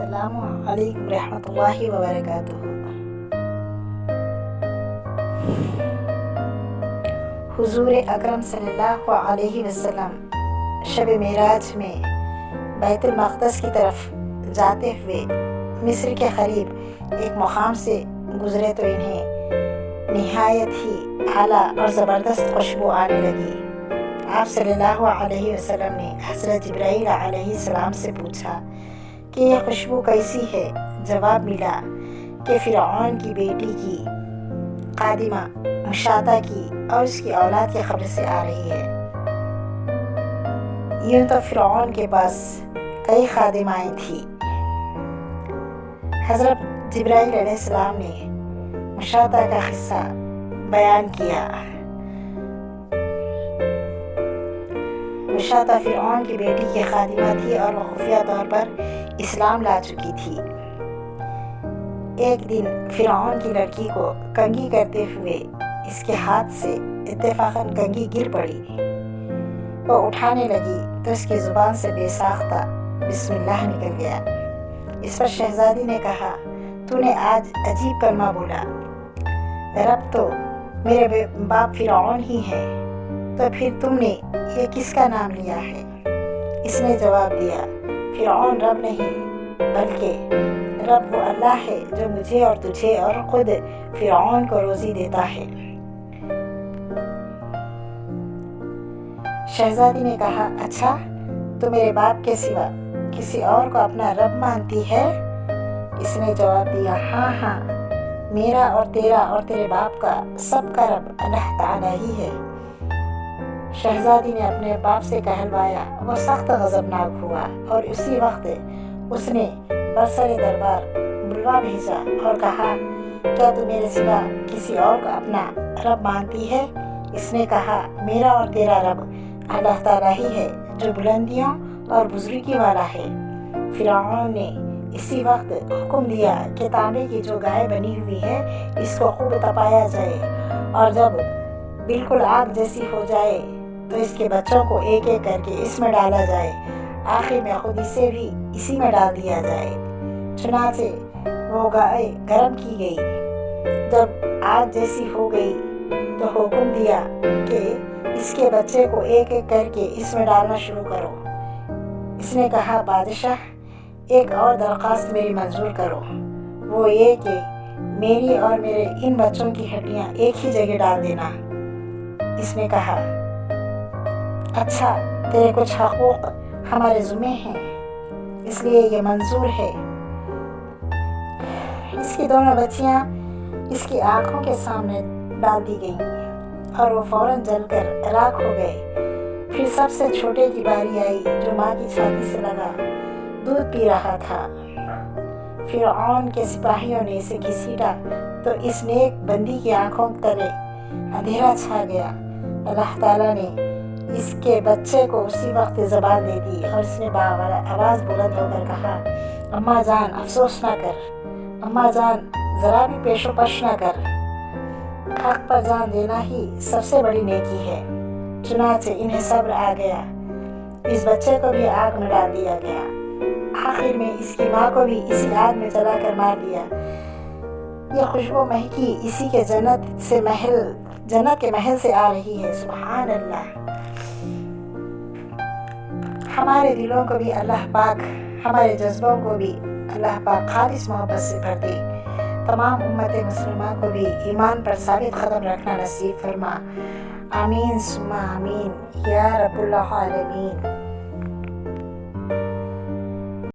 السلام علیکم رحمۃ اللہ وبرکاتہ۔ حضور اکرم صلی اللہ علیہ وسلم شب معراج میں بیت المقدس کی طرف جاتے ہوئے مصر کے قریب ایک مقام سے گزرے تو انہیں نہایت ہی اعلیٰ اور زبردست خوشبو آنے لگی۔ آپ صلی اللہ علیہ وسلم نے حضرت جبرائیل علیہ السلام سے پوچھا کہ یہ خوشبو کیسی ہے؟ جواب ملا کہ فرعون کی بیٹی کی خادمہ مشاطہ کی اور اس کی اولاد کی خبر سے آ رہی ہے۔ یوں تو فرعون کے پاس کئی خادمائیں تھیں۔ حضرت جبرائیل علیہ السلام نے مشاطہ کا قصہ بیان کیا۔ مشاطہ فرعون کی بیٹی کی خادمہ تھی اور وہ خفیہ طور پر اسلام لا چکی تھی۔ ایک دن فرعون کی لڑکی کو کنگھی کرتے ہوئے اس کے ہاتھ سے اتفاقاً کنگھی گر پڑی۔ وہ اٹھانے لگی تو اس کی زبان سے بے ساختہ بسم اللہ نکل گیا۔ اس پر شہزادی نے کہا، تو نے آج عجیب کلمہ بولا، رب تو میرے باپ فرعون ہی ہے، تو پھر تم نے یہ کس کا نام لیا ہے؟ اس نے جواب دیا، فرعون رب نہیں بلکہ رب وہ اللہ ہے جو مجھے اور تجھے اور خود فرعون کو روزی دیتا ہے۔ شہزادی نے کہا، اچھا تو میرے باپ کے سوا کسی اور کو اپنا رب مانتی ہے؟ اس نے جواب دیا، ہاں میرا اور تیرا اور تیرے باپ کا سب کا رب اللہ تعالیٰ ہی ہے۔ شہزادی نے اپنے باپ سے کہلوایا۔ وہ سخت غضبناک ہوا اور اسی وقت اس نے برسر دربار بلوا بھیجا اور کہا، کیا تو میرے سوا کسی اور کو اپنا رب مانتی ہے؟ اس نے کہا، میرا اور تیرا رب اللہ تعالیٰ ہی ہے جو بلندیوں اور بزرگی والا ہے۔ فرعون نے اسی وقت حکم دیا کہ تانبے کی جو گائے بنی ہوئی ہے اس کو خوب تپایا جائے، اور جب بالکل آگ جیسی ہو جائے تو اس کے بچوں کو ایک ایک کر کے اس میں ڈالا جائے، آخر میں خود اسے بھی اسی میں ڈال دیا جائے۔ چنانچہ وہ گائے گرم کی گئی۔ جب آگ جیسی ہو گئی تو حکم دیا کہ اس کے بچے کو ایک ایک کر کے اس میں ڈالنا شروع کرو۔ اس نے کہا، بادشاہ ایک اور درخواست میری منظور کرو، وہ یہ کہ میری اور میرے ان بچوں کی ہڈیاں ایک ہی جگہ ڈال دینا۔ اس نے کہا، اچھا تیرے کچھ حقوق ہمارے ذمہ ہیں، اس لیے یہ منظور ہے۔ اس کی دونوں بچیاں اس کی آنکھوں کے سامنے ڈال دی گئیں اور وہ فوراً جل کر راکھ ہو گئے۔ پھر سب سے چھوٹے کی باری آئی جو ماں کی چھاتی سے لگا دودھ پی رہا تھا۔ فرعون کے سپاہیوں نے اسے گھسیٹا تو اس نیک بندی کی آنکھوں تلے اندھیرا چھا گیا۔ اللہ تعالیٰ نے اس کے بچے کو اسی وقت زبان دے دی اور اس نے آواز بلند ہو کر کہا، اماں جان افسوس نہ کر، اماں جان ذرا بھی پیش و پش نہ کر، حق پر جان دینا ہی سب سے بڑی نیکی ہے۔ چنانچہ انہیں صبر آ گیا، اس بچے کو بھی آگ میں ڈال دیا گیا۔ آخر میں اس کی ماں کو بھی اسی آگ میں جلا کر مار دیا۔ یہ خوشبو مہکی اسی کے جنت کے محل سے آ رہی ہے۔ سبحان اللہ۔ ہمارے دلوں کو بھی اللہ پاک، ہمارے جذبوں کو بھی اللہ پاک خالص محبت سے بھر دے۔ تمام امت مسلمہ کو بھی ایمان پر ثابت قدم رکھنا نصیب فرما۔ آمین ثم آمین یا رب العالمین۔